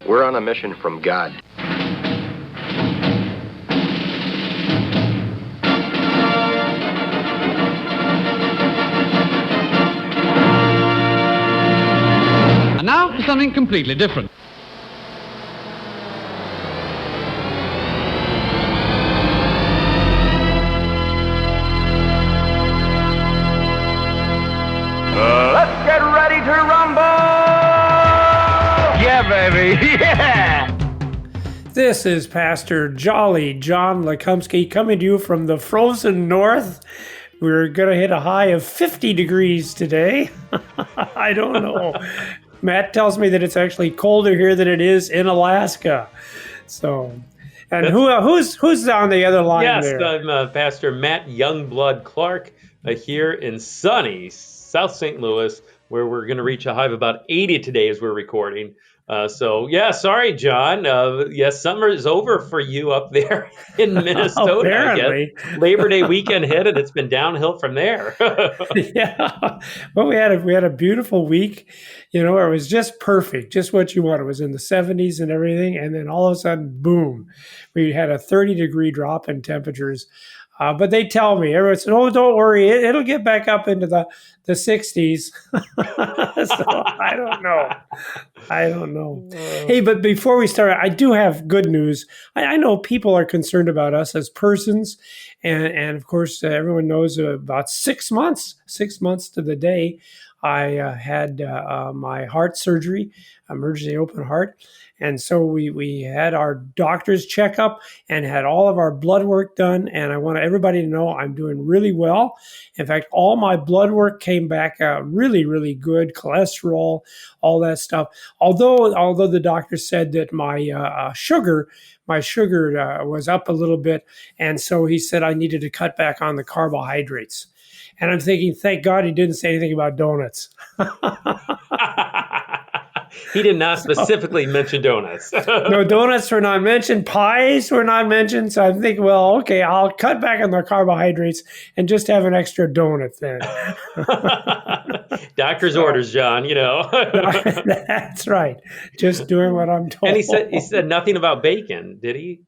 We're on a mission from God. And now for something completely different. Let's get ready to rumble! Yeah, baby, yeah! This is Pastor Jolly John Lekumsky coming to you from the frozen north. We're going to hit a high of 50 degrees today. I don't know. Matt tells me that it's actually colder here than it is in Alaska. So, and who's on the other line there? Yes, I'm Pastor Matt Youngblood Clark here in sunny South St. Louis, where we're going to reach a high of about 80 today as we're recording. Sorry, John. Yes, summer is over for you up there in Minnesota. Apparently. Labor Day weekend hit, and it's been downhill from there. Yeah. Well, we had a beautiful week. You know, it was just perfect, just what you wanted. It was in the 70s and everything, and then all of a sudden, boom, we had a 30-degree drop in temperatures. But they tell me, everyone said, "Oh, don't worry, it'll get back up into the 60s." So I don't know. Hey, but before we start, I do have good news. I know people are concerned about us as persons, and of course, everyone knows about 6 months to the day I had my heart surgery, emergency open heart. And so we had our doctor's checkup and had all of our blood work done. And I want everybody to know I'm doing really well. In fact, all my blood work came back really, really good. Cholesterol, all that stuff. Although the doctor said that my sugar was up a little bit. And so he said I needed to cut back on the carbohydrates. And I'm thinking, thank God he didn't say anything about donuts. He did not specifically mention donuts. No, donuts were not mentioned. Pies were not mentioned. So I'm thinking, well, okay, I'll cut back on the carbohydrates and just have an extra donut then. Doctor's orders, John, you know. That's right. Just doing what I'm told. And he said nothing about bacon, did he?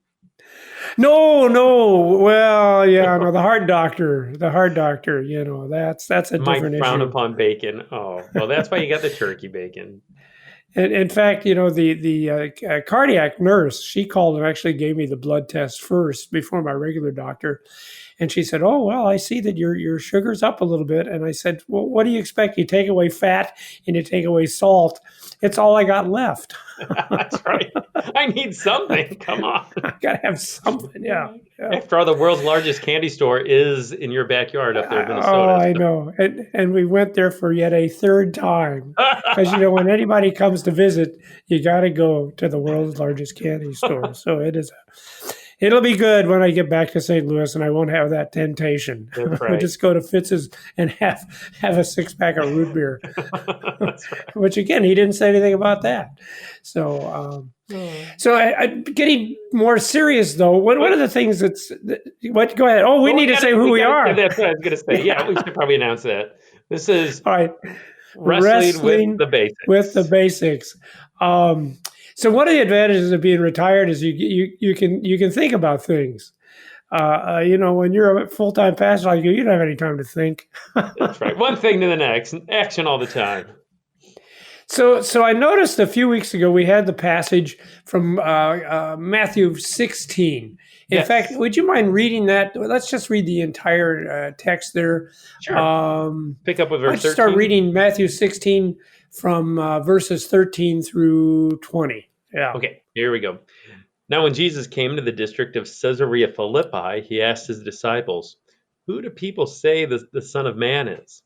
No. Well, yeah, no, the heart doctor, you know, that's a different issue. Might frown upon bacon. Oh, well, that's why you got the turkey bacon. And in fact, you know, the cardiac nurse, she called and actually gave me the blood test first before my regular doctor. And she said, "Oh, well, I see that your sugar's up a little bit." And I said, "Well, what do you expect? You take away fat and you take away salt. It's all I got left." That's right. I need something. Come on. I got to have something, yeah. After all, the world's largest candy store is in your backyard up there in Minnesota. Oh, I know. And we went there for yet a third time. Because, you know, when anybody comes to visit, you got to go to the world's largest candy store. So it'll be good when I get back to St. Louis and I won't have that temptation. That's right. I'll just go to Fitz's and have a 6-pack of root beer. That's right. Which, again, he didn't say anything about that. So, getting more serious, though, what are the things go ahead. Oh, we need to say who we are. That's what I was going to say. Yeah, we should probably announce that. This is all right. Wrestling with the Basics. With the Basics. So one of the advantages of being retired is you can think about things. You know, when you're a full-time pastor like you don't have any time to think. That's right. One thing to the next, action all the time. So I noticed a few weeks ago we had the passage from Matthew 16. In fact, would you mind reading that? Let's just read the entire text there. Sure. Pick up with verse 13. Let's start reading Matthew 16 from verses 13 through 20. Yeah. Okay, here we go. Now when Jesus came to the district of Caesarea Philippi, he asked his disciples, "Who do people say the Son of Man is?"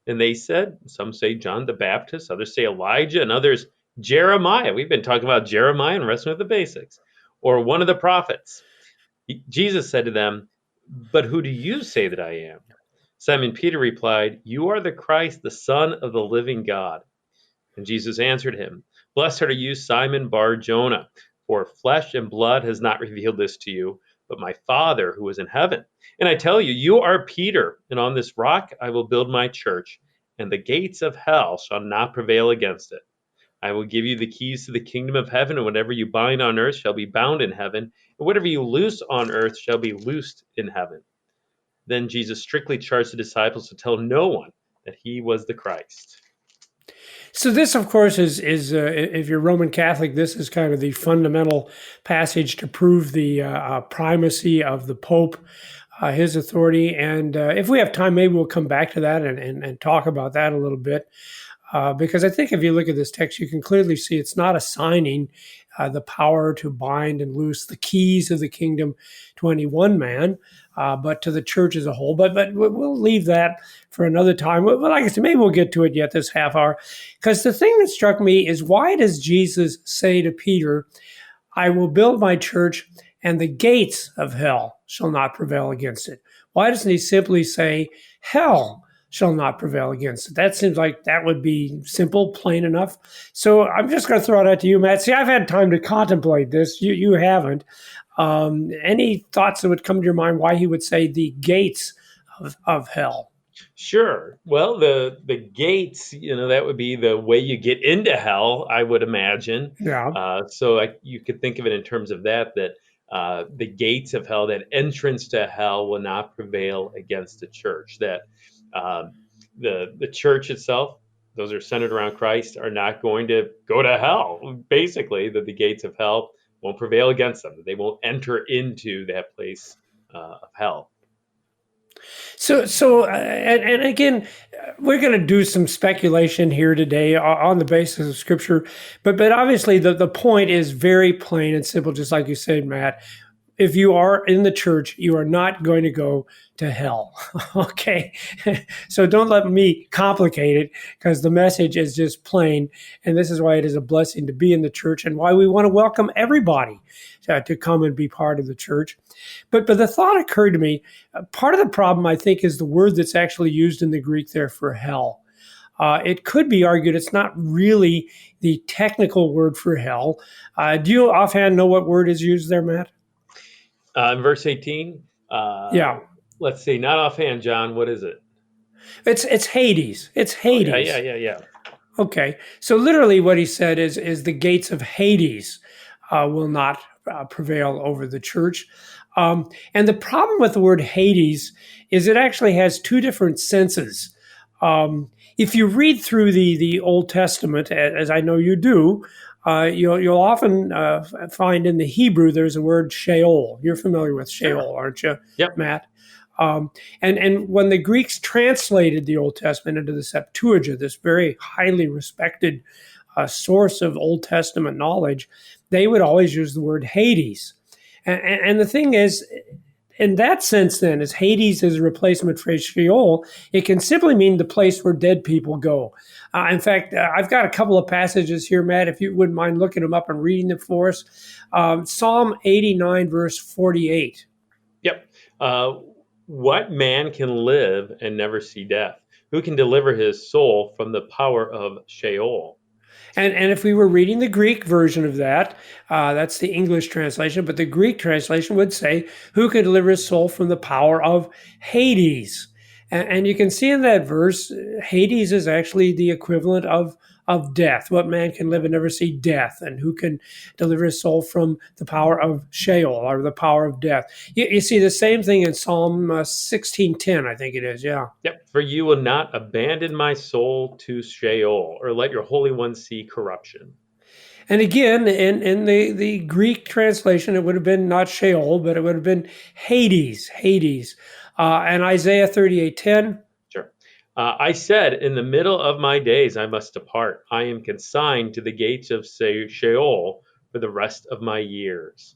And they said, some say John the Baptist, others say Elijah, and others Jeremiah. We've been talking about Jeremiah and wrestling with the basics. Or one of the prophets. Jesus said to them, "But who do you say that I am?" Simon Peter replied, "You are the Christ, the Son of the living God." And Jesus answered him, "Blessed are you, Simon Bar-Jonah, for flesh and blood has not revealed this to you, but my Father who is in heaven. And I tell you, you are Peter, and on this rock I will build my church, and the gates of hell shall not prevail against it. I will give you the keys to the kingdom of heaven, and whatever you bind on earth shall be bound in heaven, and whatever you loose on earth shall be loosed in heaven. Then Jesus strictly charged the disciples to tell no one that he was the Christ. So this, of course, is if you're Roman Catholic, this is kind of the fundamental passage to prove the primacy of the Pope, his authority. And if we have time, maybe we'll come back to that and talk about that a little bit. Because I think if you look at this text, you can clearly see it's not assigning the power to bind and loose the keys of the kingdom to any one man, but to the church as a whole. But we'll leave that for another time. But like I said, maybe we'll get to it yet this half hour. Because the thing that struck me is, why does Jesus say to Peter, I will build my church and the gates of hell shall not prevail against it? Why doesn't he simply say hell shall not prevail against it? That seems like that would be simple, plain enough. So I'm just going to throw it out to you, Matt. See, I've had time to contemplate this. You haven't. Any thoughts that would come to your mind why he would say the gates of hell? Sure. Well, the gates, that would be the way you get into hell, I would imagine. Yeah. So you could think of it in terms of that the gates of hell, that entrance to hell will not prevail against the church, that the church itself, those are centered around Christ, are not going to go to hell. Basically, that the gates of hell won't prevail against them. They won't enter into that place of hell. So, and again, we're going to do some speculation here today on the basis of Scripture, but obviously the point is very plain and simple, just like you said, Matt. If you are in the church, you are not going to go to hell. Okay? So don't let me complicate it, because the message is just plain. And this is why it is a blessing to be in the church, and why we want to welcome everybody to come and be part of the church. But the thought occurred to me, part of the problem, I think, is the word that's actually used in the Greek there for hell. It could be argued it's not really the technical word for hell. Do you offhand know what word is used there, Matt? In verse 18, yeah. Let's see, not offhand, John. What is it? It's Hades. It's Hades. Oh, yeah. Okay, so literally what he said is the gates of Hades will not prevail over the church. And the problem with the word Hades is it actually has two different senses. If you read through the Old Testament, as I know you do, you'll often find in the Hebrew there's a word Sheol. You're familiar with Sheol, aren't you, Yep. Matt? And when the Greeks translated the Old Testament into the Septuagint, this very highly respected source of Old Testament knowledge, they would always use the word Hades. And the thing is, in that sense then, as Hades is a replacement for Sheol, it can simply mean the place where dead people go. In fact, I've got a couple of passages here, Matt, if you wouldn't mind looking them up and reading them for us. Psalm 89, verse 48. Yep. What man can live and never see death? Who can deliver his soul from the power of Sheol? And if we were reading the Greek version of that, that's the English translation, but the Greek translation would say, who can deliver his soul from the power of Hades? And you can see in that verse, Hades is actually the equivalent of death. What man can live and never see death? And who can deliver his soul from the power of Sheol, or the power of death? You see the same thing in Psalm 16:10, I think it is, yeah. Yep. For you will not abandon my soul to Sheol, or let your Holy One see corruption. And again, in the Greek translation, it would have been not Sheol, but it would have been Hades. And Isaiah 38:10. Sure. I said, in the middle of my days I must depart. I am consigned to the gates of Sheol for the rest of my years.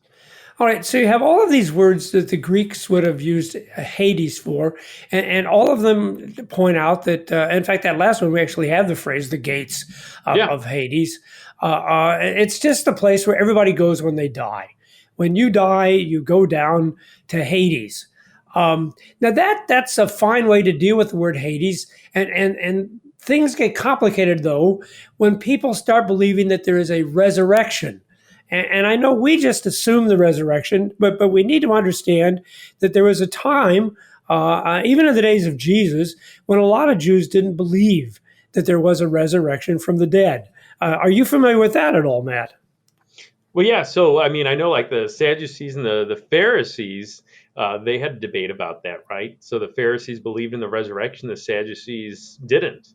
All right, so you have all of these words that the Greeks would have used Hades for, and all of them point out that, in fact, that last one, we actually have the phrase, the gates of Hades. It's just the place where everybody goes when they die. When you die, you go down to Hades. Now that's a fine way to deal with the word Hades, and things get complicated though when people start believing that there is a resurrection. And I know we just assume the resurrection, but we need to understand that there was a time, even in the days of Jesus, when a lot of Jews didn't believe that there was a resurrection from the dead. Are you familiar with that at all, Matt? Well, yeah. So, I mean, I know like the Sadducees and the Pharisees, they had a debate about that, right? So the Pharisees believed in the resurrection, the Sadducees didn't.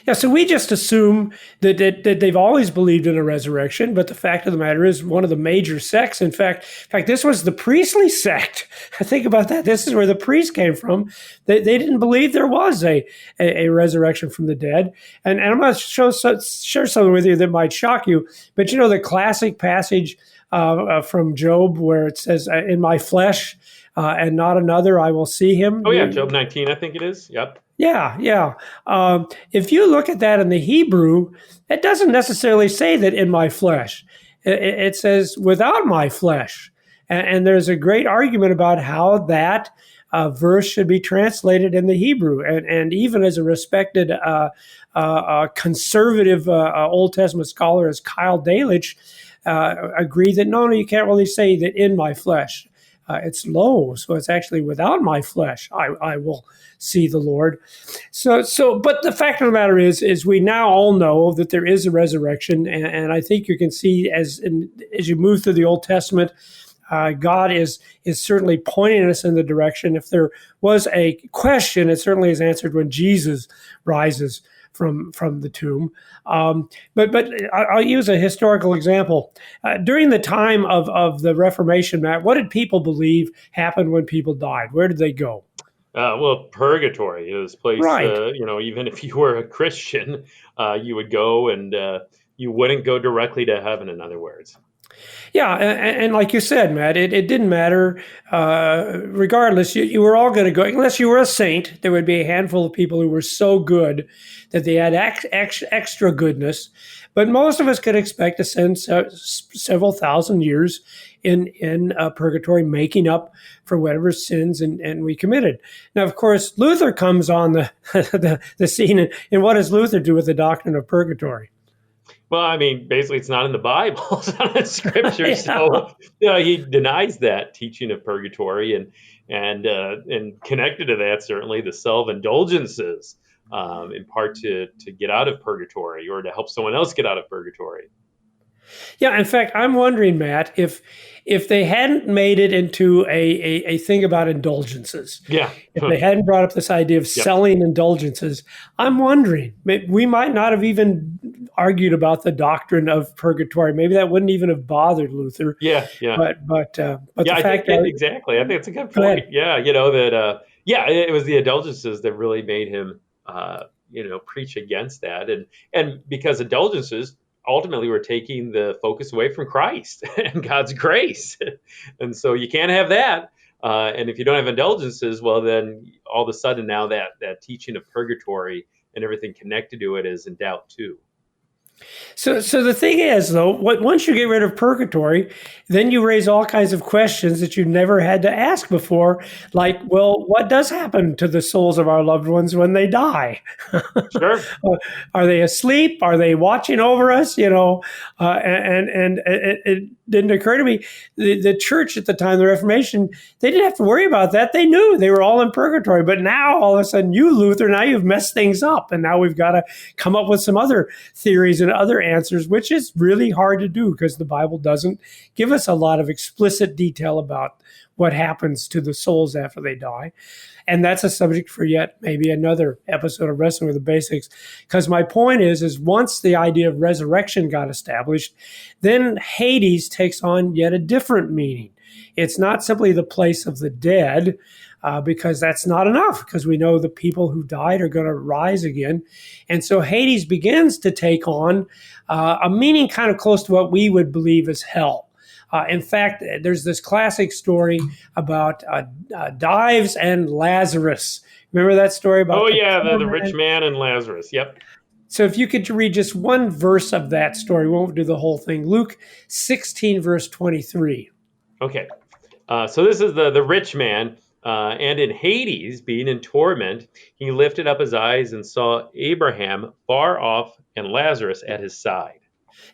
Yeah, so we just assume that they've always believed in a resurrection, but the fact of the matter is, one of the major sects, in fact, this was the priestly sect. Think about that. This is where the priests came from. They didn't believe there was a resurrection from the dead. And I'm going to share something with you that might shock you. But you know the classic passage from Job where it says, "In my flesh and not another, I will see him." Oh, yeah, Job 19, I think it is. Yep. Yeah, yeah. If you look at that in the Hebrew, it doesn't necessarily say that in my flesh. It says without my flesh. And there's a great argument about how that verse should be translated in the Hebrew. And even as a respected conservative Old Testament scholar as Kyle Dalich agreed that no, you can't really say that in my flesh. It's low, so it's actually without my flesh. I will see the Lord. So, but the fact of the matter is we now all know that there is a resurrection, and I think you can see as you move through the Old Testament, God is certainly pointing us in the direction. If there was a question, it certainly is answered when Jesus rises from the tomb. But I'll use a historical example. During the time of the Reformation, Matt, what did people believe happened when people died? Where did they go? Well, purgatory is this place, Right. Even if you were a Christian, you would go and you wouldn't go directly to heaven, in other words. Yeah, and like you said, Matt, it didn't matter. Regardless, you were all going to go, unless you were a saint. There would be a handful of people who were so good that they had extra goodness. But most of us could expect to spend several thousand years in purgatory, making up for whatever sins and we committed. Now, of course, Luther comes on the scene, and what does Luther do with the doctrine of purgatory? Well, I mean, basically, it's not in the Bible, it's not in Scripture. Yeah. So, he denies that teaching of purgatory, and connected to that, certainly the self-indulgences, in part to get out of purgatory or to help someone else get out of purgatory. Yeah, in fact, I'm wondering, Matt, if they hadn't made it into a thing about indulgences, Yeah. if they hadn't brought up this idea of selling indulgences, I'm wondering, we might not have even argued about the doctrine of purgatory. Maybe that wouldn't even have bothered Luther. Yeah. But the I fact think that exactly. I think it's a good Go ahead. point. Yeah, that. It was the indulgences that really made him, preach against that, and because indulgences ultimately were taking the focus away from Christ and God's grace, and so you can't have that. And if you don't have indulgences, well, then all of a sudden now that teaching of purgatory and everything connected to it is in doubt too. So the thing is, though, once you get rid of purgatory, then you raise all kinds of questions that you never had to ask before, like, well, what does happen to the souls of our loved ones when they die? Sure. Are they asleep? Are they watching over us? And it didn't occur to me. The church at the time of the Reformation, they didn't have to worry about that. They knew they were all in purgatory. But now, all of a sudden, you, Luther, now you've messed things up. And now we've got to come up with some other theories and other answers, which is really hard to do because the Bible doesn't give us a lot of explicit detail about what happens to the souls after they die. And that's a subject for yet maybe another episode of Wrestling with the Basics. Because my point is once the idea of resurrection got established, then Hades takes on yet a different meaning. It's not simply the place of the dead, because that's not enough, because we know the people who died are going to rise again. And so Hades begins to take on a meaning kind of close to what we would believe is hell. In fact, there's this classic story about Dives and Lazarus. Remember that story about the rich man and Lazarus. Yep. So if you could read just one verse of that story, we won't do the whole thing. Luke 16, verse 23. Okay. So this is the rich man. And in Hades, being in torment, he lifted up his eyes and saw Abraham far off and Lazarus at his side.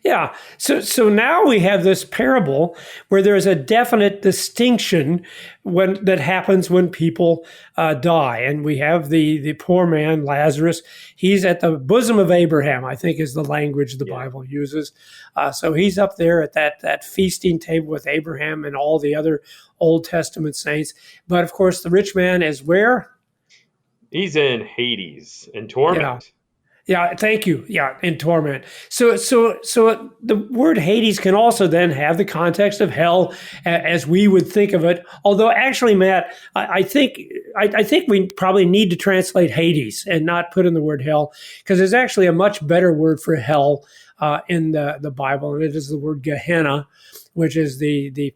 Yeah. So now we have this parable where there's a definite distinction that happens when people die, and we have the poor man Lazarus. He's at the bosom of Abraham, I think, is the language the Bible uses. So he's up there at that feasting table with Abraham and all the other Old Testament saints. But of course, the rich man is where? He's in Hades, in torment. Yeah. Yeah, thank you. Yeah, in torment. So the word Hades can also then have the context of hell as we would think of it. Although actually, Matt, I think we probably need to translate Hades and not put in the word hell, because there's actually a much better word for hell in the Bible, and it is the word Gehenna, which is the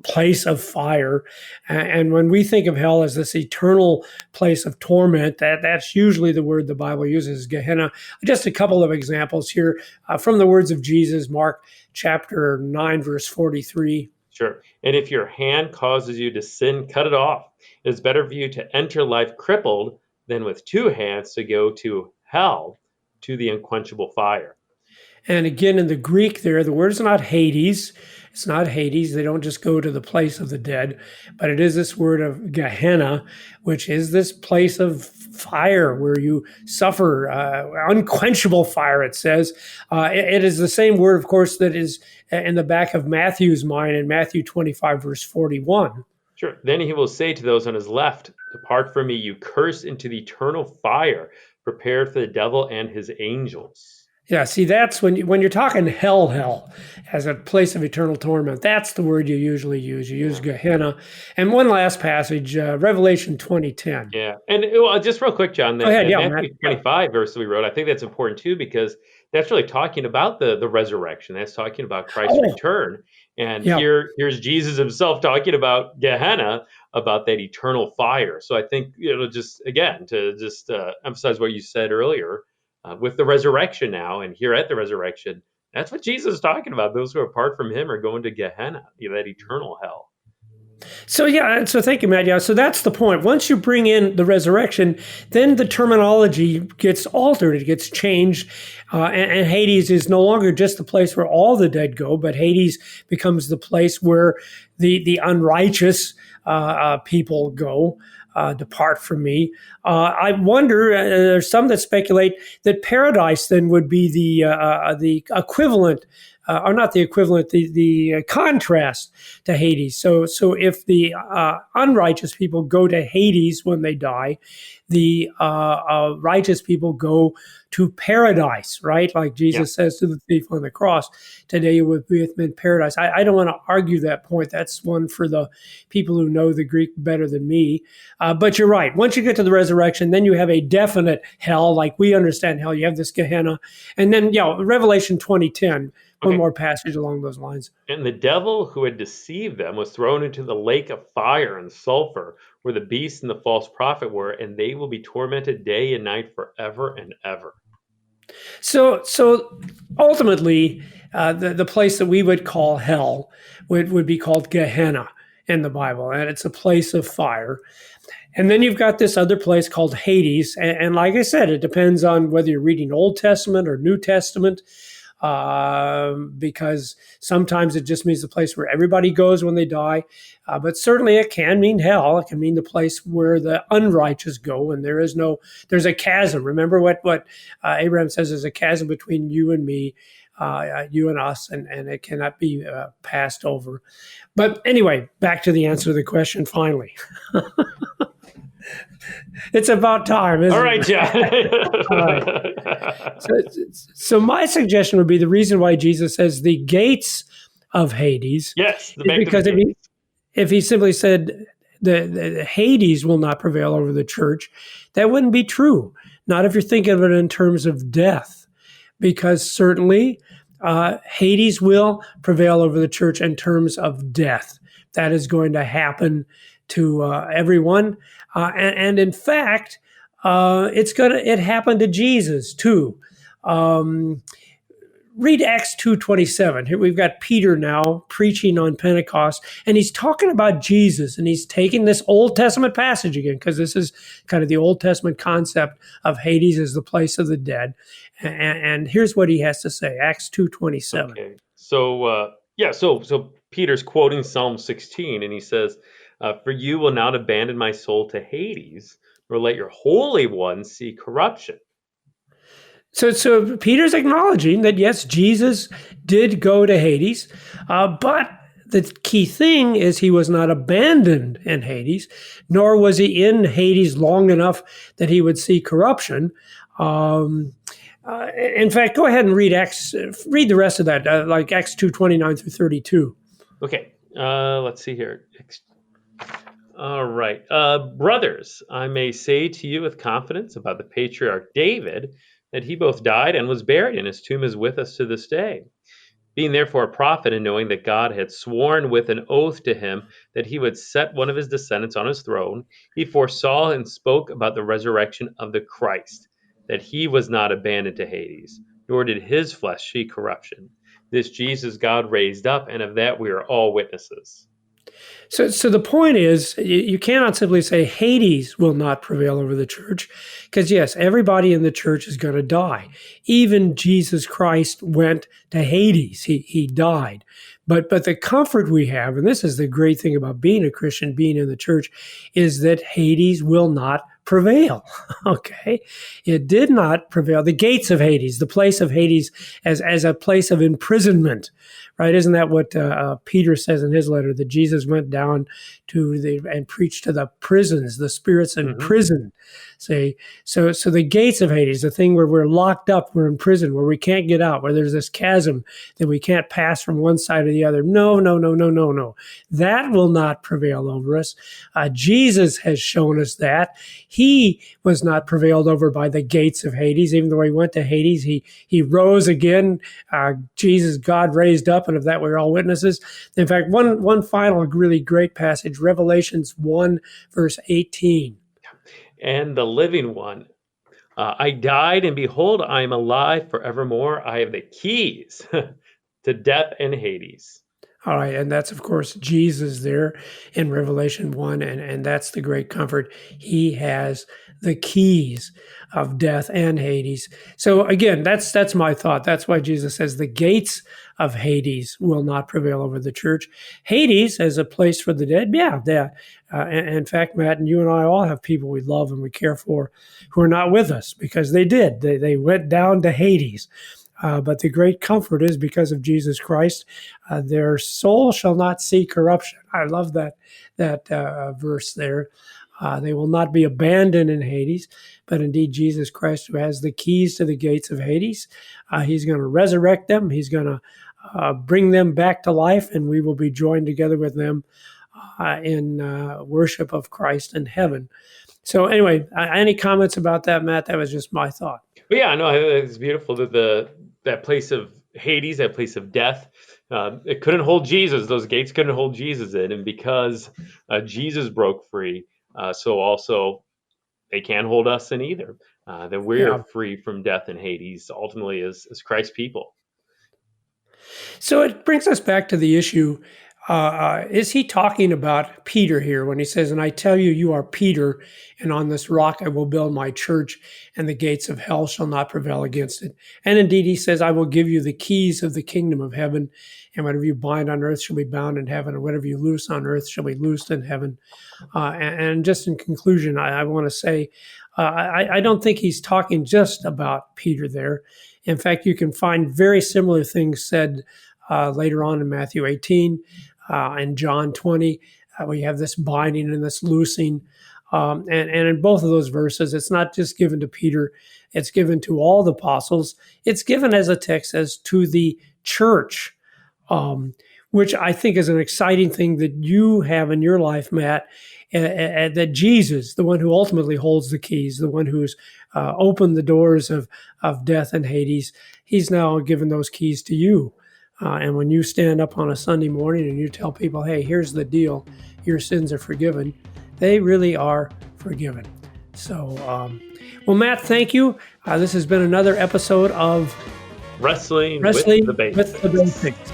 place of fire. And when we think of hell as this eternal place of torment, that's usually the word the Bible uses, Gehenna. Just a couple of examples here from the words of Jesus, Mark chapter 9, verse 43. Sure. And if your hand causes you to sin, cut it off. It is better for you to enter life crippled than with two hands to go to hell, to the unquenchable fire. And again, in the Greek there, the word is not Hades. It's not Hades. They don't just go to the place of the dead, but it is this word of Gehenna, which is this place of fire where you suffer unquenchable fire, it says. It is the same word, of course, that is in the back of Matthew's mind in Matthew 25, verse 41. Sure. Then he will say to those on his left, depart from me, you cursed, into the eternal fire, prepared for the devil and his angels. Yeah, see, that's when you're talking hell as a place of eternal torment. That's the word you usually use. You use Gehenna. And one last passage, Revelation 20:10. Yeah, and just real quick, John, Go ahead, yeah, Matthew 25 verse that we wrote, I think that's important too, because that's really talking about the resurrection. That's talking about Christ's return. And here's Jesus himself talking about Gehenna, about that eternal fire. So I think, just again, to just emphasize what you said earlier, with the resurrection now, and here at the resurrection, that's what Jesus is talking about. Those who are apart from him are going to Gehenna, that eternal hell. So thank you, Matt. Yeah, so that's the point. Once you bring in the resurrection, then the terminology gets altered. It gets changed, and Hades is no longer just the place where all the dead go, but Hades becomes the place where the unrighteous people go. Depart from me. I wonder, there's some that speculate that paradise then would be the equivalent, or not the equivalent, the contrast to Hades. So if the unrighteous people go to Hades when they die, the righteous people go to paradise, right? Like Jesus says to the thief on the cross, today you will be with me in paradise. I don't want to argue that point. That's one for the people who know the Greek better than me. But you're right. Once you get to the resurrection, then you have a definite hell, like we understand hell. You have this Gehenna. And then, Revelation 20:10, one more passage along those lines. And the devil who had deceived them was thrown into the lake of fire and sulfur, where the beast and the false prophet were, and they will be tormented day and night forever and ever. So ultimately, the place that we would call hell would be called Gehenna in the Bible, and it's a place of fire. And then you've got this other place called Hades, and like I said, it depends on whether you're reading Old Testament or New Testament, because sometimes it just means the place where everybody goes when they die. But certainly it can mean hell. It can mean the place where the unrighteous go, and there's a chasm. Remember what Abraham says, there's a chasm between you and me, you and us, and it cannot be passed over. But anyway, back to the answer to the question finally. It's about time, isn't it? All right, John. All right. So my suggestion would be the reason why Jesus says the gates of Hades. Yes, because if he simply said the Hades will not prevail over the church, that wouldn't be true. Not if you're thinking of it in terms of death, because certainly Hades will prevail over the church in terms of death. That is going to happen to everyone. And in fact, it happened to Jesus too. read Acts 2:27. Here we've got Peter now preaching on Pentecost, and he's talking about Jesus, and he's taking this Old Testament passage again, because this is kind of the Old Testament concept of Hades as the place of the dead. And here's what he has to say, Acts 2:27. Okay. So Peter's quoting Psalm 16, and he says, "For you will not abandon my soul to Hades, nor let your Holy One see corruption." So Peter's acknowledging that, yes, Jesus did go to Hades, but the key thing is he was not abandoned in Hades, nor was he in Hades long enough that he would see corruption. In fact, go ahead and read the rest of that, like Acts 2:29 through 32. Okay, let's see here. All right. Brothers, I may say to you with confidence about the patriarch David that he both died and was buried, and his tomb is with us to this day. Being therefore a prophet, and knowing that God had sworn with an oath to him that he would set one of his descendants on his throne, he foresaw and spoke about the resurrection of the Christ, that he was not abandoned to Hades, nor did his flesh see corruption. This Jesus God raised up, and of that we are all witnesses. So the point is, you cannot simply say Hades will not prevail over the church, because yes, everybody in the church is going to die. Even Jesus Christ went to Hades; he died. But the comfort we have, and this is the great thing about being a Christian, being in the church, is that Hades will not prevail. Okay, it did not prevail. The gates of Hades, the place of Hades, as a place of imprisonment. Right? Isn't that what Peter says in his letter, that Jesus went down and preached to the prisons, the spirits in prison? Say, so the gates of Hades, the thing where we're locked up, we're in prison, where we can't get out, where there's this chasm that we can't pass from one side to the other. No. That will not prevail over us. Jesus has shown us that. He was not prevailed over by the gates of Hades. Even though he went to Hades, he rose again. Jesus, God raised up, and of that we're all witnesses. In fact, one final really great passage, Revelations 1, verse 18. And the living one, I died, and behold, I am alive forevermore. I have the keys to death and Hades. All right, and that's, of course, Jesus there in Revelation 1, and that's the great comfort. He has the keys of death and Hades. So again, that's my thought. That's why Jesus says the gates of Hades will not prevail over the church. Hades as a place for the dead, in fact, Matt, and you and I all have people we love and we care for who are not with us, because they did. They went down to Hades. But the great comfort is because of Jesus Christ, their soul shall not see corruption. I love that verse there. They will not be abandoned in Hades, but indeed Jesus Christ, who has the keys to the gates of Hades, he's going to resurrect them. He's going to bring them back to life, and we will be joined together with them in worship of Christ in heaven. So anyway, any comments about that, Matt? That was just my thought. But yeah, no, it's beautiful that that place of Hades, that place of death, it couldn't hold Jesus. Those gates couldn't hold Jesus in, and because Jesus broke free, so also they can't hold us in either. That we're free from death and Hades, ultimately as Christ's people. So it brings us back to the issue. Is he talking about Peter here when he says, "And I tell you, you are Peter, and on this rock I will build my church, and the gates of hell shall not prevail against it." And indeed, he says, "I will give you the keys of the kingdom of heaven, and whatever you bind on earth shall be bound in heaven, and whatever you loose on earth shall be loosed in heaven." And just in conclusion, I want to say, I don't think he's talking just about Peter there. In fact, you can find very similar things said later on in Matthew 18, and John 20, we have this binding and this loosing. And in both of those verses, it's not just given to Peter, it's given to all the apostles. It's given as a text as to the church, which I think is an exciting thing that you have in your life, Matt, that Jesus, the one who ultimately holds the keys, the one who's opened the doors of death and Hades, he's now given those keys to you. And when you stand up on a Sunday morning and you tell people, "Hey, here's the deal, your sins are forgiven," they really are forgiven. So, well, Matt, thank you. This has been another episode of Wrestling Wrestling with the with the basics. basics.